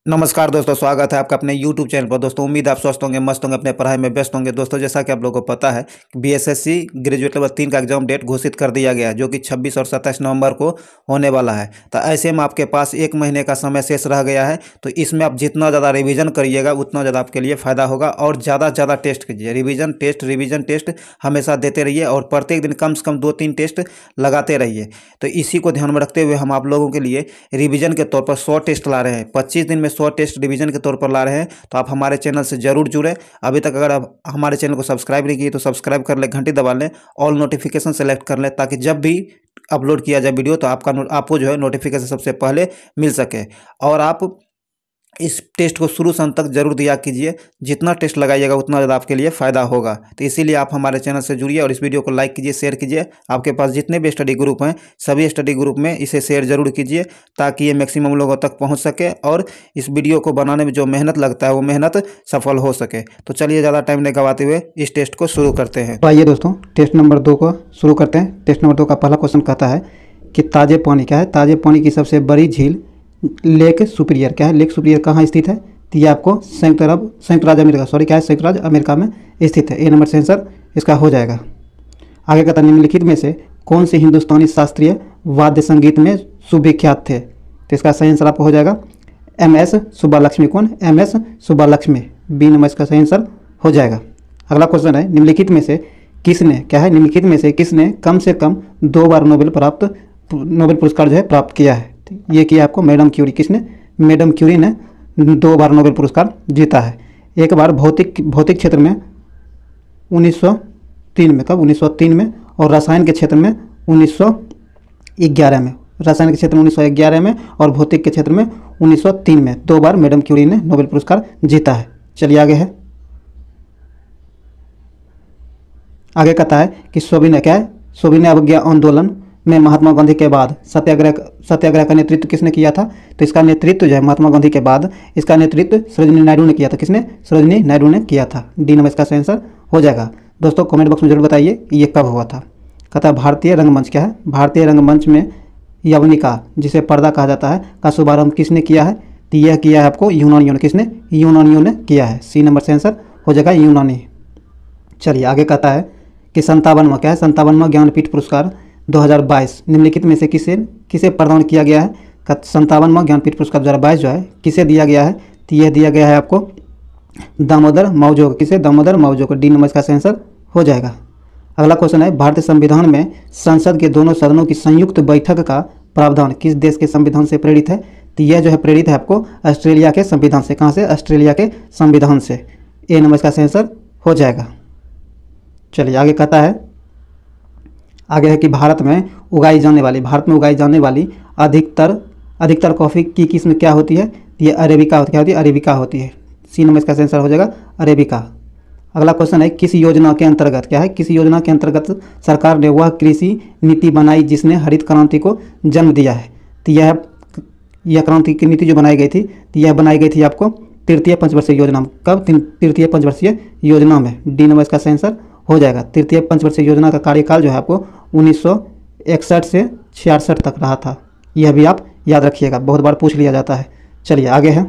नमस्कार दोस्तों, स्वागत है आपका अपने YouTube चैनल पर। दोस्तों उम्मीद है आप स्वस्थ होंगे, मस्त होंगे, अपने पढ़ाई में व्यस्त होंगे। दोस्तों जैसा कि आप लोगों को पता है कि बीएसएससी ग्रेजुएट लेवल 3 का एग्जाम डेट घोषित कर दिया गया है, जो कि 26 और 27 नवंबर को होने वाला है। तो ऐसे में आपके पास 1 महीने का समय शेष रह गया है। तो इसमें आप जितना ज़्यादा रिवीजन करिएगा उतना ज़्यादा आपके लिए फ़ायदा होगा, और ज़्यादा से ज़्यादा टेस्ट कीजिए। रिवीजन टेस्ट हमेशा देते रहिए, और प्रत्येक दिन कम से कम 2-3 टेस्ट लगाते रहिए। तो इसी को ध्यान में रखते हुए हम आप लोगों के लिए रिवीजन के तौर पर 100 टेस्ट ला रहे हैं। 25 दिन में 100 टेस्ट रिवीजन के तौर पर ला रहे हैं। तो आप हमारे चैनल से जरूर जुड़ें। अभी तक अगर आप हमारे चैनल को सब्सक्राइब नहीं किए तो सब्सक्राइब कर लें, घंटी दबा लें, ऑल नोटिफिकेशन सेलेक्ट कर लें, ताकि जब भी अपलोड किया जाए वीडियो तो आपको जो है नोटिफिकेशन सबसे पहले मिल सके। और आप इस टेस्ट को शुरू से अंत तक जरूर दिया कीजिए। जितना टेस्ट लगाइएगा उतना ज़्यादा आपके लिए फ़ायदा होगा। तो इसीलिए आप हमारे चैनल से जुड़िए और इस वीडियो को लाइक कीजिए, शेयर कीजिए। आपके पास जितने भी स्टडी ग्रुप हैं सभी स्टडी ग्रुप में इसे शेयर जरूर कीजिए, ताकि ये मैक्सिमम लोगों तक पहुंच सके और इस वीडियो को बनाने में जो मेहनत लगता है वो मेहनत सफल हो सके। तो चलिए ज़्यादा टाइम नहीं गवाते हुए इस टेस्ट को शुरू करते हैं। तो आइए दोस्तों, टेस्ट नंबर 2 को शुरू करते हैं। टेस्ट नंबर 2 का पहला क्वेश्चन कहता है कि ताजे पानी क्या है? ताजे पानी की सबसे बड़ी झील लेक सुपीरियर क्या है? लेक सुपीरियर कहाँ स्थित है? तो ये आपको संयुक्त राज्य अमेरिका में स्थित है। ए नंबर से आंसर इसका हो जाएगा। आगे कहता है निम्नलिखित में से कौन से हिंदुस्तानी शास्त्रीय वाद्य संगीत में सुविख्यात थे? तो इसका सही आंसर आपको हो जाएगा MS सुब्बालक्ष्मी। कौन? MS सुब्बालक्ष्मी। बी नंबर इसका सही आंसर हो जाएगा। अगला क्वेश्चन है निम्नलिखित में से किसने निम्नलिखित में से किसने कम से कम 2 बार नोबेल पुरस्कार जो है प्राप्त किया है? ये किया आपको मैडम क्यूरी। किसने? मैडम क्यूरी ने 2 बार नोबेल पुरस्कार जीता है। एक बार भौतिक क्षेत्र में 1903 में। कब? 1903 में। और रसायन के क्षेत्र में 1911 में। रसायन के क्षेत्र में 1911 में और भौतिक के क्षेत्र में 1903 में 2 बार मैडम क्यूरी ने नोबेल पुरस्कार जीता है। चलिए आगे है। आगे कहता है कि सविनय क्या है? सविनय अवज्ञा आंदोलन में महात्मा गांधी के बाद सत्याग्रह का नेतृत्व किसने किया था? तो इसका नेतृत्व जो है महात्मा गांधी के बाद इसका नेतृत्व सरोजिनी नायडू ने किया था। किसने? सरोजिनी नायडू ने किया था। डी नंबर इसका सही आंसर हो जाएगा। दोस्तों कमेंट बॉक्स में जरूर बताइए ये कब हुआ था। कहता है भारतीय रंगमंच क्या है? भारतीय रंगमंच में यवनिका, जिसे पर्दा कहा जाता है, का शुभारंभ किसने किया है? तो यह किया है आपको यूनानियों ने। किसने? यूनानियों ने किया है। सी नंबर से आंसर हो जाएगा यूनानी। चलिए आगे कहता है कि 57वां क्या है? 57वां ज्ञानपीठ पुरस्कार 2022 निम्नलिखित में से किसे प्रदान किया गया है? 57वां ज्ञानपीठ पुरस्कार 2022 जो है किसे दिया गया है? तो यह दिया गया है आपको दामोदर मावजो को। किसे? दामोदर मावजो को। डी नंबर का आंसर हो जाएगा। अगला क्वेश्चन है भारतीय संविधान में संसद के दोनों सदनों की संयुक्त बैठक का प्रावधान किस देश के संविधान से प्रेरित है? तो यह जो है प्रेरित है आपको ऑस्ट्रेलिया के संविधान से। कहाँ से? ऑस्ट्रेलिया के संविधान से। ए नंबर का आंसर हो जाएगा। चलिए आगे कहता है, आगे है कि भारत में उगाई जाने वाली अधिकतर कॉफ़ी की किस्म क्या होती है? ये अरेबिका होती है। अरेबिका होती है। सी नंबर इसका आंसर हो जाएगा अरेबिका। अगला क्वेश्चन है किस योजना के अंतर्गत क्या है? किस योजना के अंतर्गत सरकार ने वह कृषि नीति बनाई जिसने हरित क्रांति को जन्म दिया है? तो यह क्रांति की नीति जो बनाई गई थी, तो यह बनाई गई थी आपको तृतीय पंचवर्षीय योजना में। कब? तृतीय पंचवर्षीय योजना में। डी नंबर इसका आंसर हो जाएगा। तृतीय पंचवर्षीय योजना का कार्यकाल जो है आपको 1961 से 66 तक रहा था। यह भी आप याद रखिएगा, बहुत बार पूछ लिया जाता है। चलिए आगे है।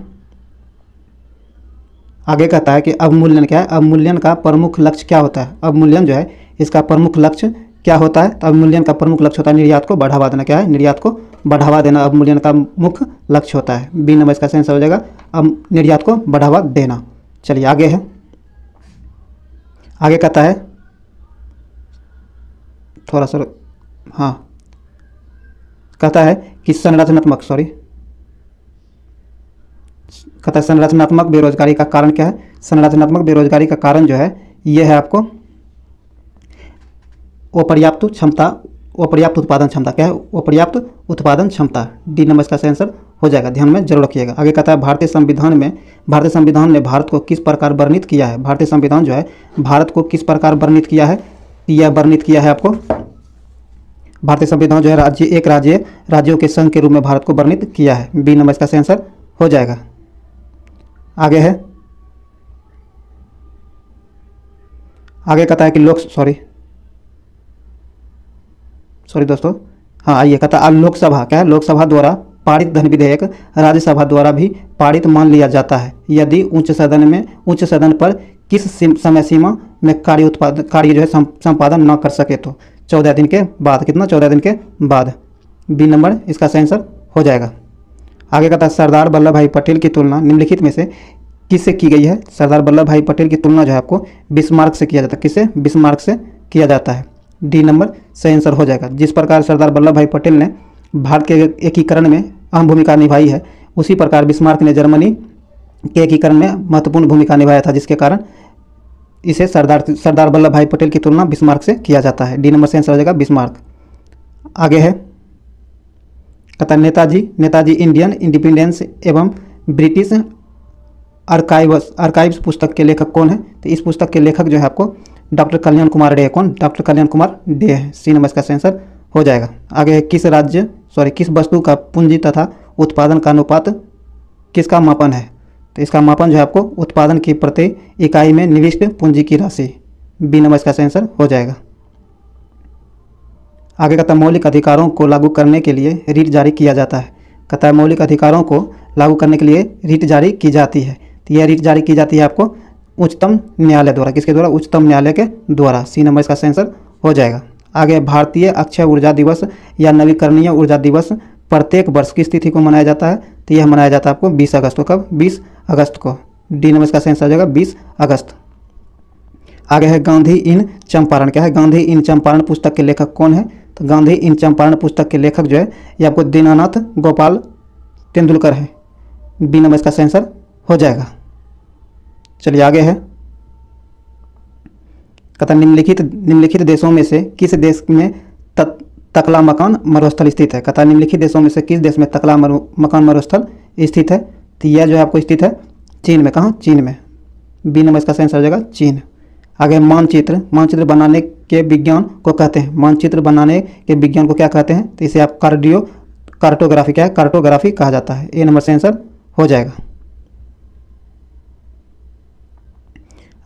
आगे कहता है कि अवमूल्यन क्या है? अवमूल्यन का प्रमुख लक्ष्य क्या होता है? अवमूल्यन जो है इसका प्रमुख लक्ष्य क्या होता है? तो अवमूल्यन का प्रमुख लक्ष्य होता है निर्यात को बढ़ावा देना। क्या है? निर्यात को बढ़ावा देना अवमूल्यन का मुख्य लक्ष्य होता है। बी नंबर इसका आंसर हो जाएगा निर्यात को बढ़ावा देना। चलिए आगे है। आगे कहता है थोड़ा सा कहता है कि संरचनात्मक बेरोजगारी का कारण क्या है? संरचनात्मक बेरोजगारी का कारण जो है यह है आपको अपर्याप्त उत्पादन क्षमता। क्या है? अपर्याप्त उत्पादन क्षमता। डी नंबर इसका आंसर हो जाएगा। ध्यान में जरूर रखिएगा। आगे कहता है भारतीय संविधान ने भारत को किस प्रकार वर्णित किया है? भारतीय संविधान जो है भारत को किस प्रकार वर्णित किया है? यह वर्णित किया है आपको भारतीय संविधान जो है राज्यों के संघ के रूप में भारत को वर्णित किया है। बी नंबर इसका आंसर हो जाएगा। आगे है। आगे कहता है कि सॉरी दोस्तों, हाँ आइए कहता है लोकसभा क्या है? लोकसभा द्वारा पारित धन विधेयक राज्यसभा द्वारा भी पारित मान लिया जाता है यदि उच्च सदन पर किस समय सीमा में कार्य जो है संपादन न कर सके तो 14 दिन के बाद। कितना? 14 दिन के बाद। बी नंबर इसका सही आंसर हो जाएगा। आगे कहता है सरदार वल्लभ भाई पटेल की तुलना निम्नलिखित में से किससे की गई है? सरदार वल्लभ भाई पटेल की तुलना जो है आपको बिस्मार्क से किया जाता है। किससे? बिस्मार्क से किया जाता है। डी नंबर सही आंसर हो जाएगा। जिस प्रकार सरदार वल्लभ भाई पटेल ने भारत के एकीकरण में अहम भूमिका निभाई है, उसी प्रकार बिस्मार्क ने जर्मनी के एकीकरण में महत्वपूर्ण भूमिका निभाया था, जिसके कारण इसे सरदार वल्लभ भाई पटेल की तुलना बिस्मार्क से किया जाता है। डी नंबर सही आंसर हो जाएगा बिस्मार्क। आगे है कहता नेताजी इंडियन इंडिपेंडेंस एवं ब्रिटिश आर्काइव्स पुस्तक के लेखक कौन है? तो इस पुस्तक के लेखक जो है आपको डॉक्टर कल्याण कुमार डे। कौन? डॉक्टर कल्याण कुमार डे है। सी नंबर इसका सही आंसर हो जाएगा। आगे है किस वस्तु का पूंजी तथा उत्पादन का अनुपात किसका मापन है? तो इसका मापन जो है आपको उत्पादन की प्रति इकाई में निविष्ट पूंजी की राशि। बी नंबर इसका सही आंसर हो जाएगा। आगे कहता है मौलिक अधिकारों को लागू करने के लिए रिट जारी किया जाता है। कहता है मौलिक अधिकारों को लागू करने के लिए रिट जारी की जाती है। तो यह रिट जारी की जाती है आपको उच्चतम न्यायालय द्वारा। किसके द्वारा? उच्चतम न्यायालय के द्वारा। सी नंबर इसका सही आंसर हो जाएगा। आगे भारतीय अक्षय ऊर्जा दिवस या नवीकरणीय ऊर्जा दिवस प्रत्येक वर्ष किस तिथि को मनाया जाता है? तो यह मनाया जाता है आपको 20 अगस्त को। कब? 20 अगस्त को। डी नंबर इसका सही आंसर हो जाएगा 20 अगस्त। आगे है गांधी इन चंपारण। क्या है? गांधी इन चंपारण पुस्तक के लेखक कौन है? तो गांधी इन चंपारण पुस्तक के लेखक जो है ये आपको दीनानाथ गोपाल तेंदुलकर है। बी नंबर इसका सही आंसर हो जाएगा। चलिए आगे है कहता निम्नलिखित देशों में से किस देश में तकला मकान मरुस्थल स्थित है? कहता निम्नलिखित देशों में से किस देश में तकला मकान मरुस्थल स्थित है? तो यह जो है आपको स्थित है चीन में। कहाँ? चीन में। बी नंबर इसका सही आंसर हो जाएगा चीन। आगे मानचित्र बनाने के विज्ञान को कहते हैं। मानचित्र बनाने के विज्ञान को क्या कहते हैं? तो इसे आप कार्टोग्राफी क्या है? कार्टोग्राफी कहा जाता है। ए नंबर सही आंसर हो जाएगा।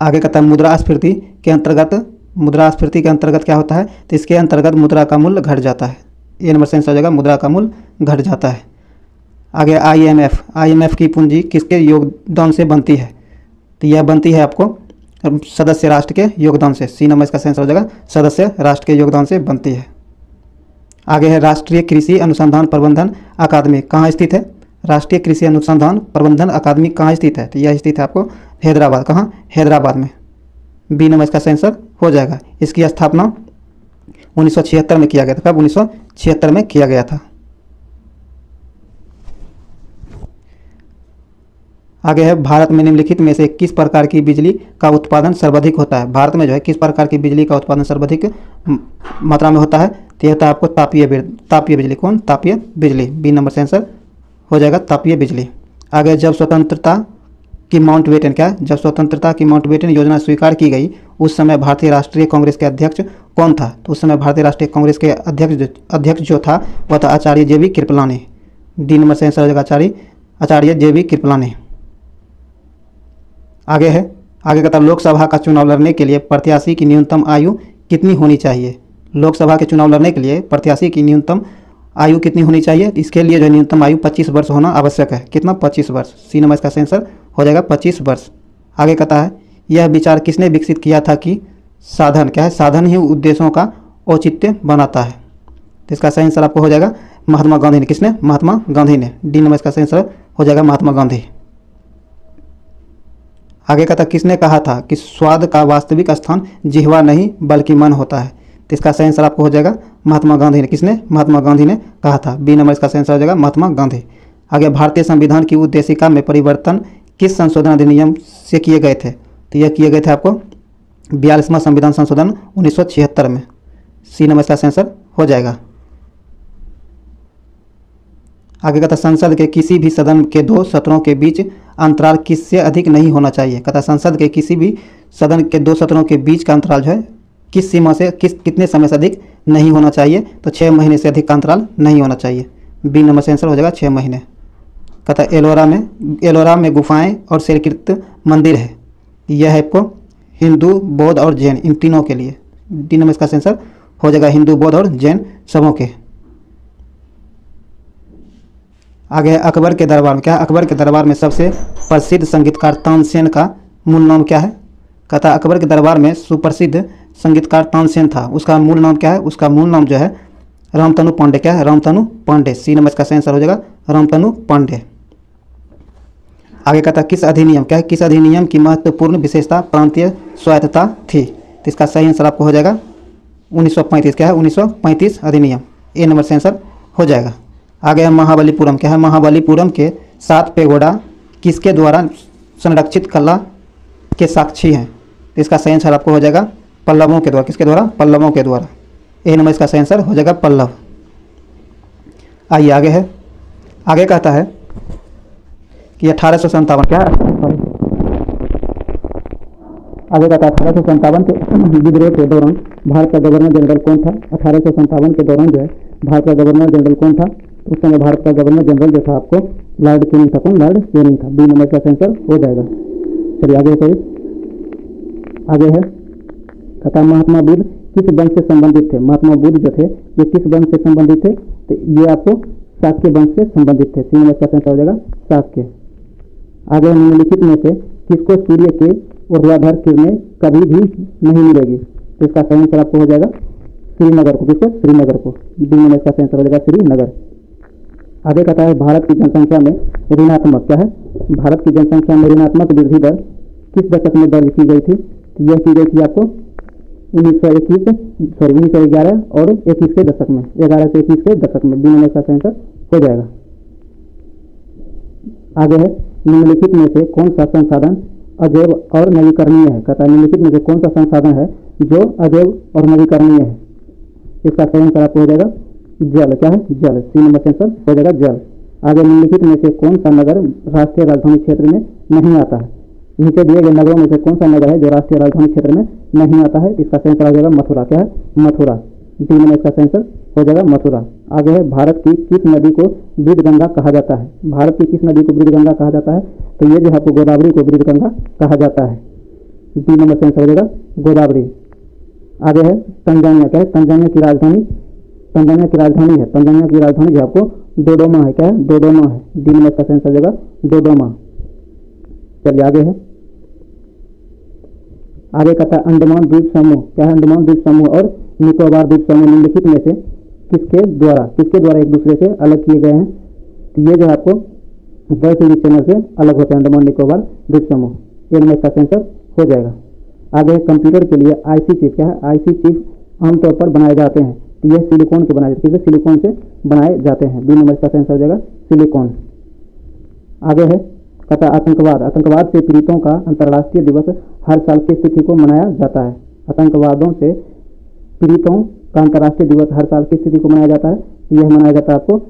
आगे कहता है मुद्रास्फीति के अंतर्गत क्या होता है? तो इसके अंतर्गत मुद्रा का मूल्य घट जाता है। ए नंबर सही आंसर हो जाएगा मुद्रा का मूल्य घट जाता है। आगे आईएमएफ की पूंजी किसके योगदान से बनती है? तो यह बनती है आपको सदस्य राष्ट्र के योगदान से। सी नंबर इसका सही आंसर हो जाएगा सदस्य राष्ट्र के योगदान से बनती है। आगे है राष्ट्रीय कृषि अनुसंधान प्रबंधन अकादमी कहाँ स्थित है? राष्ट्रीय कृषि अनुसंधान प्रबंधन अकादमी कहाँ स्थित है? तो यह स्थित है आपको हैदराबाद। कहाँ? हैदराबाद में। बी नंबर इसका सही आंसर हो जाएगा। इसकी स्थापना 1976 में किया गया था। कब? 1976 में किया गया था। आगे है भारत में निम्नलिखित में से किस प्रकार की बिजली का उत्पादन सर्वाधिक होता है? भारत में जो है किस प्रकार की बिजली का उत्पादन सर्वाधिक मात्रा में होता है? तो यह होता है आपको तापीय बिजली। कौन? तापीय बिजली। बी नंबर से आंसर हो जाएगा तापीय बिजली। आगे जब स्वतंत्रता की माउंटबेटन योजना स्वीकार की गई उस समय भारतीय राष्ट्रीय कांग्रेस के अध्यक्ष कौन था? तो उस समय भारतीय राष्ट्रीय कांग्रेस के अध्यक्ष जो था वह था आचार्य JV कृपलानी। डी नंबर से आंसर हो जाएगा आचार्य JV कृपलानी। आगे कहता है लोकसभा का चुनाव लड़ने के लिए प्रत्याशी की न्यूनतम आयु कितनी होनी चाहिए? लोकसभा के चुनाव लड़ने के लिए प्रत्याशी की न्यूनतम आयु कितनी होनी चाहिए? इसके लिए जो न्यूनतम आयु 25 वर्ष होना आवश्यक है। कितना? 25 वर्ष। सी नंबर इसका आंसर हो जाएगा 25 वर्ष। आगे कहता है यह विचार किसने विकसित किया था कि साधन क्या है? साधन ही उद्देश्यों का औचित्य बनाता है। तो इसका सही आंसर आपको हो जाएगा महात्मा गांधी ने। किसने? महात्मा गांधी ने। डी नंबर इसका सही आंसर हो जाएगा महात्मा गांधी। आगे कहता किसने कहा था कि स्वाद का वास्तविक स्थान जिह्वा नहीं बल्कि मन होता है? तो इसका सही आंसर आपको हो जाएगा महात्मा गांधी ने। किसने? महात्मा गांधी ने कहा था। बी नंबर इसका सही आंसर हो जाएगा महात्मा गांधी। आगे भारतीय संविधान की उद्देशिका में परिवर्तन किस संशोधन अधिनियम से किए गए थे? तो यह किए गए थे आपको 42वां संविधान संशोधन 1976 में। सी नंबर इसका सही आंसर हो जाएगा। आगे कहता संसद के किसी भी सदन के 2 सत्रों के बीच अंतराल किससे अधिक नहीं होना चाहिए? कहता संसद के किसी भी सदन के 2 सत्रों के बीच का अंतराल जो है किस सीमा से कितने समय से अधिक नहीं होना चाहिए? तो 6 महीने से अधिक का अंतराल नहीं होना चाहिए। बी नंबर से आंसर हो जाएगा 6 महीने। कहता एलोरा में गुफाएं और शैलकृत मंदिर है। यह है आपको हिंदू, बौद्ध और जैन इन तीनों के लिए। डी नंबर इसका आंसर हो जाएगा हिंदू, बौद्ध और जैन सबों के। आगे है अकबर के दरबार में क्या है, अकबर के दरबार में सबसे प्रसिद्ध संगीतकार तानसेन का मूल नाम क्या है। कहता है अकबर के दरबार में सुप्रसिद्ध संगीतकार तानसेन था, उसका मूल नाम क्या है, उसका मूल नाम जो है रामतनु पांडे। क्या है, रामतनु पांडे। सी नंबर इसका सही आंसर हो जाएगा रामतनु पांडे। आगे कहता है किस अधिनियम, क्या है, किस अधिनियम की महत्वपूर्ण विशेषता प्रांतीय स्वायत्तता थी। तो इसका सही आंसर आपको हो जाएगा 1935। क्या है, 1935 अधिनियम। ए नंबर से आंसर हो जाएगा। आगे है महाबलीपुरम। क्या है, महाबलीपुरम के 7 पेगोडा किसके द्वारा संरक्षित कला के साक्षी हैं। तो इसका सही आंसर आपको हो जाएगा पल्लवों के द्वारा। किसके द्वारा, पल्लवों के द्वारा। ए नंबर इसका सही आंसर हो जाएगा पल्लव। आइए आगे है, आगे कहता है कि 1857 क्या है, आगे कहता है 1857 के विद्रोह के दौरान भारत का गवर्नर जनरल कौन था। 1857 के दौरान जो है भारत का गवर्नर जनरल कौन था। उस समय भारत का गवर्नर जनरल जो था आपको लॉर्ड कैनिंग था। कौन, लॉर्ड कैनिंग था। बी नंबर का आंसर हो जाएगा। चलिए आगे है, आगे है कहता महात्मा बुद्ध किस वंश से संबंधित थे। महात्मा बुद्ध जो थे ये किस वंश से संबंधित थे। तो ये आपको शाक्य वंश से संबंधित थे। सी नंबर का आंसर हो जाएगा शाक्य। आगे निम्नलिखित में से किसको सूर्य के ऊर्ध्वाधर किरणें कभी भी नहीं मिलेगी। तो इसका सही आंसर आपको हो जाएगा श्रीनगर को। किसको, श्रीनगर को। बी नंबर इसका सही आंसर हो जाएगा श्रीनगर। आगे कहता है भारत की जनसंख्या में ऋणात्मक, क्या है, भारत की जनसंख्या में ऋणात्मक वृद्धि दर किस दशक में दर्ज की गई थी। तो यह की गई थी आपको 1911 और 21 के दशक में, 11 से 21 के दशक में। बी नंबर इसका सही आंसर हो जाएगा। आगे है निम्नलिखित में से कौन सा संसाधन अजैव और नवीकरणीय है। कहता है निम्नलिखित में से कौन सा संसाधन है जो अजैव और नवीकरणीय है। इसका सही आंसर आपको हो जाएगा जल। क्या है, जल। सी नंबर से आंसर हो जाएगा जल। आगे निम्नलिखित में से कौन सा नगर राष्ट्रीय राजधानी क्षेत्र में नहीं आता है। नीचे दिए गए नगरों में से कौन सा नगर है जो राष्ट्रीय राजधानी क्षेत्र में नहीं आता है। इसका सही आंसर हो जाएगा मथुरा। क्या है, मथुरा। डी नंबर इसका सही आंसर हो जाएगा मथुरा। आगे है भारत की किस नदी को वृद्ध गंगा कहा जाता है। भारत की किस नदी को वृद्ध गंगा कहा जाता है। तो ये जो है आपको गोदावरी को वृद्ध गंगा कहा जाता है। डी नंबर से आंसर हो जाएगा गोदावरी। आगे है तंजानिया। क्या है, तंजानिया की राजधानी, तंजानिया की राजधानी है, तंजानिया की राजधानी जो आपको डोडोमा है। क्या है, डोडोमा है। डी नंबर का आंसर हो जाएगा डोडोमा। चलिए आगे है, आगे कहता है अंडमान द्वीप समूह। क्या है, अंडमान द्वीप समूह और निकोबार द्वीप समूह निम्नलिखित में से किसके द्वारा एक दूसरे से अलग किए गए हैं। तो ये जो है आपको वर्ल्ड टीवी चैनल से अलग होते हैं अंडमान निकोबार द्वीप समूह। ये नंबर का आंसर हो जाएगा। आगे कंप्यूटर के लिए आईसी चिप। क्या है, आईसी चिप आमतौर पर बनाए जाते हैं। तो यह सिलिकॉन के बनाए जाते हैं, सिलिकॉन से बनाए जाते हैं। बी नंबर का आंसर हो जाएगा सिलिकॉन। आगे है कहता आतंकवाद। आतंकवाद से पीड़ितों का अंतर्राष्ट्रीय दिवस हर साल किस तिथि को मनाया जाता है। आतंकवादों से पीड़ितों का अंतर्राष्ट्रीय दिवस हर साल किस तिथि को मनाया जाता है। यह मनाया जाता है आपको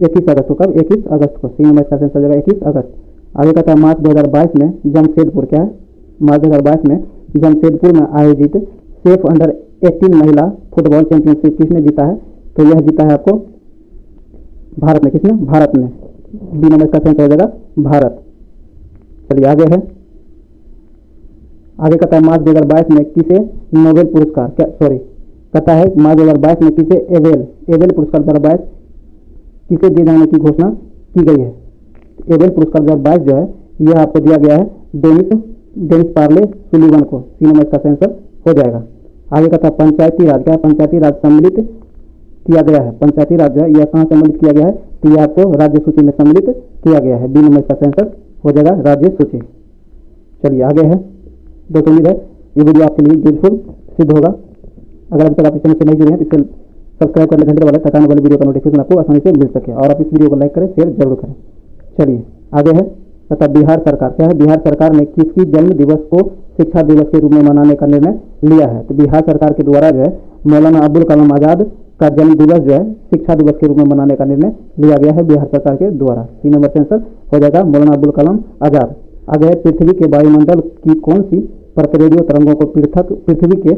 21 अगस्त को। कब, 21 अगस्त को। सी नंबर का आंसर हो जाएगा 21 अगस्त। आगे कहता है मार्च 2022 में जमशेदपुर। क्या है, मार्च 2022 में जमशेदपुर में आयोजित सेफ अंडर 18 महिला फुटबॉल चैंपियनशिप किसने जीता है। तो यह जीता है आपको भारत में। किसने, भारत में। बी नंबर का आंसर हो जाएगा भारत। चलिए आगे है, आगे कहता है मार्च 2022 में किसे नोबेल पुरस्कार, क्या सॉरी कहता है मार्च 2022 में किसे एबेल पुरस्कार 2022 किसे दिए जाने की घोषणा की गई है। एबेल पुरस्कार 2022 जो है यह आपको दिया गया है डेनिस पार्ले सुलिवन को। सी नंबर का आंसर हो जाएगा। आगे कहता है पंचायती राज। क्या है, पंचायती राज सम्मिलित किया गया है। पंचायती राज जो है यह कहाँ सम्मिलित किया गया है। तो यह आपको राज्य सूची में सम्मिलित किया गया है। बी नंबर का आंसर हो जाएगा राज्य सूची। चलिए आगे है, दोस्तों उम्मीद है ये वीडियो आपके लिए यूजफुल सिद्ध होगा। अगर अभी तक आप इस चैनल से नहीं जुड़े हैं तो इसे सब्सक्राइब कर ले, घंटे वाला तकाने वाले वीडियो का नोटिफिकेशन आपको आसानी से मिल सके और आप इस वीडियो को लाइक करें, शेयर जरूर करें। चलिए आगे है तथा बिहार सरकार। क्या है, बिहार सरकार ने किसकी जन्म दिवस को शिक्षा दिवस के रूप में मनाने का निर्णय लिया है। तो बिहार सरकार के द्वारा जो है मौलाना अब्दुल कलाम आज़ाद का जन्म दिवस जो है शिक्षा दिवस के रूप में मनाने का निर्णय लिया गया है बिहार सरकार के द्वारा। 3 नंबर से आंसर हो जाएगा मौलाना अब्दुल कलाम आज़ाद। आगे है पृथ्वी के वायुमंडल की कौन सी परत रेडियो तरंगों को पृथ्वी के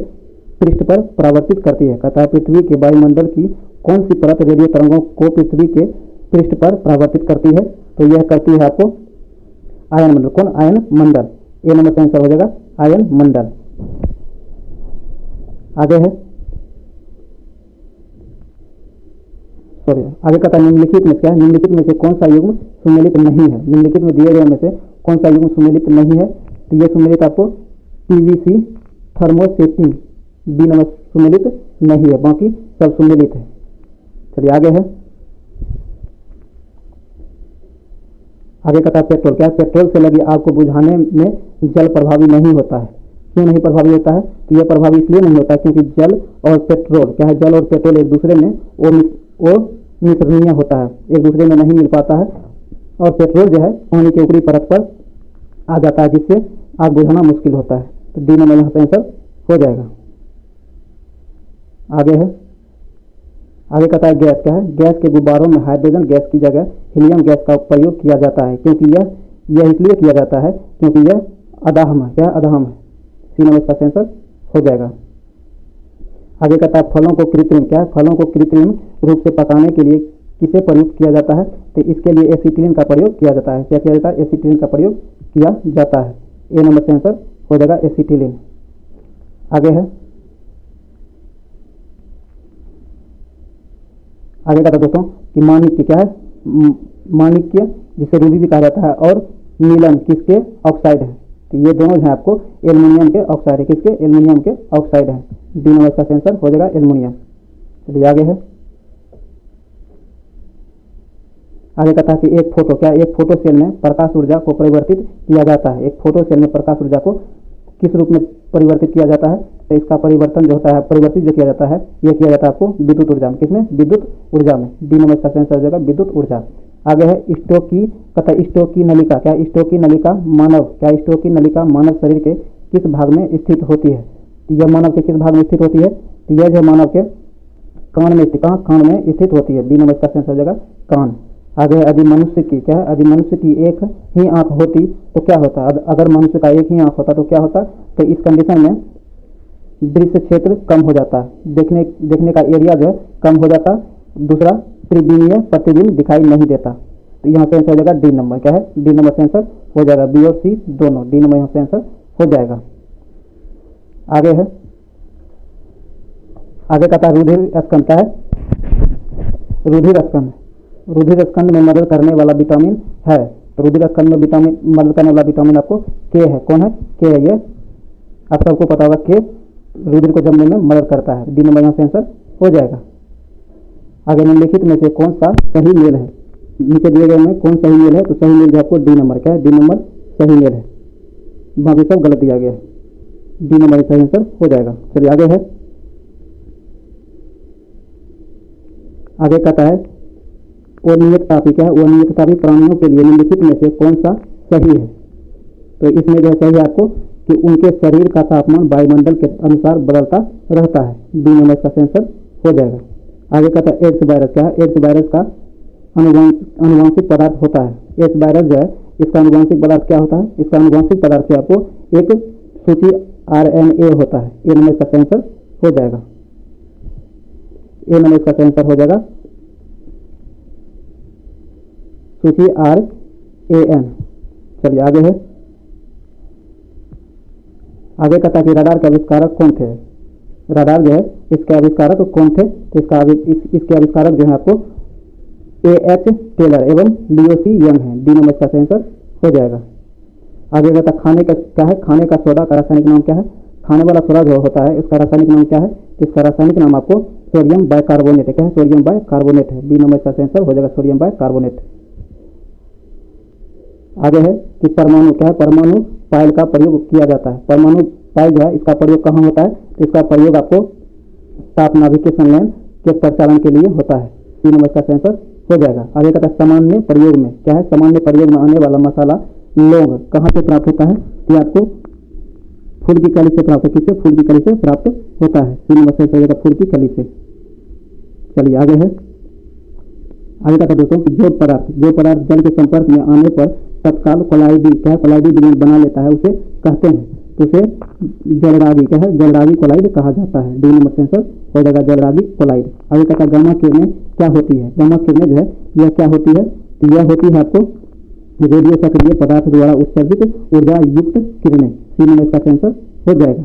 पृष्ठ पर परावर्तित करती है। कहता है पृथ्वी के वायुमंडल की कौन सी परत रेडियो तरंगों को पृथ्वी के पृष्ठ पर परावर्तित करती है। तो यह करती है आपको आयन मंडल। कौन, आयन मंडल। ए नंबर का आंसर हो जाएगा आयन मंडल। आगे है सॉरी आगे कहता है निम्नलिखित में क्या है, निम्नलिखित में से कौन सा युग्म सुमेलित नहीं है, निम्नलिखित में दिए गए में से कौन सा युग्म सुमेलित नहीं है। तो ये सुमेलित आपको पीवीसी थर्मोसेटिंग बी नंबर सुमेलित नहीं है, बाकी सब सुमेलित है। चलिए आगे है, आगे कहता है पेट्रोल क्या है, पेट्रोल से लगी आग को बुझाने में जल प्रभावी नहीं होता है। क्यों नहीं प्रभावी होता है, तो यह प्रभावी इसलिए नहीं होता क्योंकि जल और पेट्रोल क्या है, जल और पेट्रोल एक दूसरे में वो मिश्रणीय होता है, एक दूसरे में नहीं मिल पाता है, और पेट्रोल जो है पानी के ऊपरी परत पर आ जाता है जिससे आग बुझाना मुश्किल होता है। तो डी नंबर यहाँ पे आंसर हो जाएगा। आगे है, आगे कहता है गैस क्या है, गैस के गुब्बारों में हाइड्रोजन गैस की जगह हीलियम गैस का प्रयोग किया जाता है क्योंकि यह इसलिए किया जाता है क्योंकि यह अदाहम है, क्या अदाहम है। सी नंबर इसका आंसर हो जाएगा। आगे कहता है फलों को कृत्रिम क्या है, फलों को कृत्रिम रूप से पकाने के लिए किसे प्रयुक्त किया जाता है, तो इसके लिए एसिटिलीन का प्रयोग किया जाता है। क्या किया जाता है, एसिटिलीन का प्रयोग किया जाता है। ए नंबर से आंसर हो जाएगा एसिटिलीन। आगे है, आगे कहता है दोस्तों कि माणिक्य क्या है, माणिक्य जिसे रूबी भी कहा जाता है, और नीलम किसके ऑक्साइड है, तो ये दोनों हैं आपको एल्युमिनियम के ऑक्साइड है, किसके एल्युमिनियम के ऑक्साइड है। डी नंबर का आंसर हो जाएगा एल्युमिनियम। चलिए आगे है, आगे कहता है कि एक फोटो क्या, एक फोटो सेल में प्रकाश ऊर्जा को परिवर्तित किया जाता है, एक फोटो सेल में प्रकाश ऊर्जा को किस रूप में परिवर्तित किया जाता है, तो इसका परिवर्तन जो होता है, परिवर्तित जो किया जाता है, यह किया जाता है आपको विद्युत ऊर्जा में, किसमें, विद्युत ऊर्जा में। डी नंबर का आंसर हो जाएगा विद्युत ऊर्जा। आगे है स्टोकी कहता है स्टोकी नलिका क्या, स्टोकी नलिका मानव क्या, स्टोकी नलिका मानव शरीर के किस भाग में स्थित होती है, तो यह मानव के किस भाग में स्थित होती है, तो यह जो मानव के कान में, कहाँ, कान में स्थित होती है। डी नंबर का आंसर हो जाएगा कान। आगे है यदि मनुष्य की क्या है, यदि मनुष्य की एक ही आंख होती तो क्या होता, अगर मनुष्य का एक ही आंख होता तो क्या होता, तो इस कंडीशन में दृश्य क्षेत्र कम हो जाता है, देखने का एरिया जो है कम हो जाता। दूसरा त्रिविमीय प्रतिबिंब दिखाई नहीं देता। तो यहाँ से आंसर हो जाएगा डी नंबर क्या है, डी नंबर से आंसर हो जाएगा, बी और सी दोनों, डी नंबर यहाँ से आंसर हो जाएगा। आगे है, आगे कहता है रुधिर स्कंद क्या है, रुधिर स्कंद, रुधिर स्कंद में मदद करने वाला विटामिन है, तो रुधिर स्कंद में विटामिन मदद करने वाला विटामिन आपको के है, कौन है, के है, ये आप सबको पता होगा, के रुधिर को जमने में मदद करता है। डी नंबर यहाँ से आंसर हो जाएगा। आगे निम्नलिखित में से कौन सा सही मेल है, नीचे दिए गए में कौन सही मेल है, तो सही मेल जो आपको डी नंबर क्या है, डी नंबर सही मेल है, बाकी सब गलत दिया गया है। डी नंबर सही आंसर हो जाएगा। चलिए आगे है, आगे कहता है अनियत तापी क्या है, अनियत तापी प्राणियों के लिए निम्नलिखित में से कौन सा सही है, तो इसमें जो है सही है आपको कि उनके शरीर का तापमान वायुमंडल के अनुसार बदलता रहता है। डी नंबर का आंसर हो जाएगा। आगे कहता है एड्स वायरस क्या है, एड्स वायरस का अनुवांशिक पदार्थ होता है, एड्स वायरस जो है इसका अनुवांशिक पदार्थ क्या होता है, इसका अनुवांशिक पदार्थ से आपको एक सूची RNA होता है। ए नंबर का आंसर हो जाएगा, ए नंबर का आंसर हो जाएगा सूची RAN। चलिए आगे है, आगे कहता है कि रडार के आविष्कारक कौन थे, रडार जो है इसके आविष्कारक कौन थे, तो इसके आविष्कारक जो है आपको AH टेलर एवं लियो सी यंग है। डी नंबर का आंसर हो जाएगा। आगे कहता है खाने का क्या है, खाने का सोडा का रासायनिक नाम क्या है, खाने वाला सोडा जो होता है इसका रासायनिक नाम क्या है, इसका रासायनिक नाम आपको सोडियम बाइकार्बोनेट है, क्या है, सोडियम बाइकार्बोनेट है। डी नंबर का आंसर हो जाएगा सोडियम बाइकार्बोनेट। आगे है कि परमाणु क्या है, परमाणु पायल का प्रयोग किया जाता है, परमाणु पायल जो है इसका प्रयोग कहाँ होता है, तो इसका प्रयोग आपको ताप नाभिक के संलयन के प्रचालन के लिए होता है। 3 नंबर का आंसर हो जाएगा। आगे कहता है सामान्य प्रयोग में क्या है, सामान्य प्रयोग में आने वाला मसाला लौंग कहाँ से प्राप्त होता है, कि आपको फूल की कली से प्राप्त, किससे, फूल की कली से प्राप्त होता है। 3 नंबर से हो जाएगा फूल की कली से। चलिए आगे है, आगे कहता है दोस्तों कि जो पदार्थ जल के संपर्क में आने पर तत्काल कोलाइडी क्या है, कोलाइडी विलयन बना लेता है, उसे कहते हैं, तो उसे जलरागी क्या है, जलरागी कोलाइड कहा जाता है। डी नंबर से आंसर हो जाएगा जलरागी कोलाइड। आगे कहता है गामा किरणें क्या होती है, गामा किरणें जो है यह क्या होती है, तो यह होती है आपको रेडियो सक्रिय पदार्थ द्वारा उत्सर्जित ऊर्जा युक्त किरणें। 3 नंबर का आंसर हो जाएगा।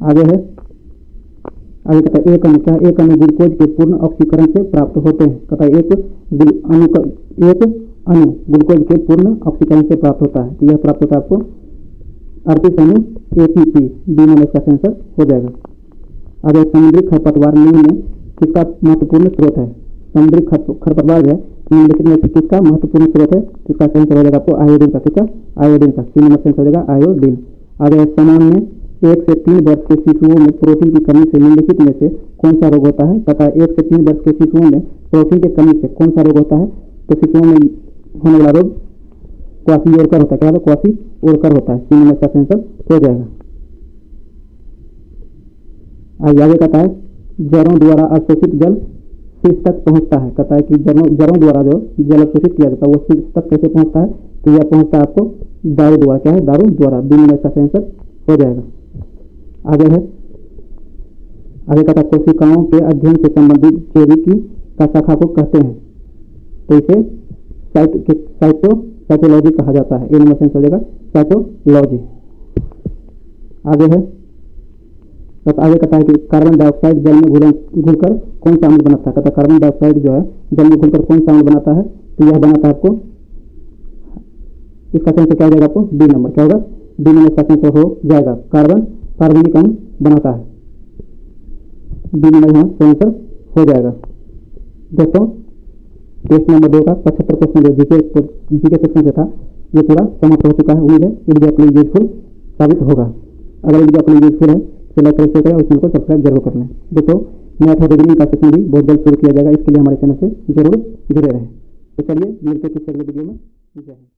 आगे है, आगे कहता है एक अणु क्या है, एक अणु ग्लूकोज के पूर्ण ऑक्सीकरण से प्राप्त होते हैं। कहता है एक अणु ग्लूकोज के पूर्ण ऑक्सीकरण से प्राप्त होता है। तो यह प्राप्त होता है आपको 38 अणु ATP। बी नंबर इसका आंसर हो जाएगा। आगे समुद्री खरपतवार निम्न में किसका महत्वपूर्ण स्रोत है। समुद्री खरपतवार जो है निम्नलिखित में से किसका महत्वपूर्ण स्रोत है। इसका आंसर हो जाएगा आपको आयोडीन का। किसका? आयोडीन का। सी नंबर आंसर हो जाएगा आयोडीन। आगे सामान्य 1 से 3 वर्ष के शिशुओं में प्रोटीन की कमी से निम्नलिखित में से कौन सा रोग होता है। पता है 1 से 3 वर्ष के शिशुओं में प्रोटीन की कमी से कौन सा रोग होता है। तो शिशुओं में होने वाला रोग क्वासी-ओरकर होता है। क्या होता है? क्वासी-ओरकर होता है। सी नंबर इसका आंसर हो जाएगा। आगे कहता है जड़ों द्वारा अवशोषित जल शीर्ष तक पहुंचता है। कहता है कि जड़ों द्वारा जो जल अवशोषित किया जाता है वो शीर्ष तक कैसे पहुंचता है। तो यह पहुंचता है आपको दारू द्वारा। क्या है? दारू द्वारा। बी नंबर इसका आंसर हो जाएगा। आगे कहता है कोशिकाओं के अध्ययन से संबंधित जैविकी का शाखा को कहते हैं। तो इसे साइटोलॉजी कहा जाता है। ए नंबर आंसर हो जाएगा साइटोलॉजी। आगे कहता है कि कार्बन डाइऑक्साइड जल में घुलकर कौन सा अम्ल बनाता है। कहता है कार्बन डाइऑक्साइड जो है जल में घुलकर कौन सा अम्ल बनाता है। तो यह बनाता है आपको, इसका आंसर क्या हो जाएगा आपको? B number. क्या होगा? बी नंबर इसका आंसर हो जाएगा। कार्बनिक अम्ल बनाता है। बी नंबर यहाँ आंसर हो जाएगा। दोस्तों टेस्ट नंबर 2 का 75 क्वेश्चन जो जीके सेक्शन से था ये पूरा समाप्त हो चुका है। उम्मीद है ये वीडियो आपके लिए यूजफुल साबित होगा। अगर वीडियो आपके लिए यूजफुल है तो लाइक करें, शेयर करें और चैनल को सब्सक्राइब जरूर कर लें। दोस्तों नया रीजनिंग का सेशन भी बहुत जल्द शुरू किया जाएगा। इसके लिए हमारे चैनल से जरूर जुड़े रहें। तो चलिए मिलते हैं किसी अगले वीडियो में। जय हिंद।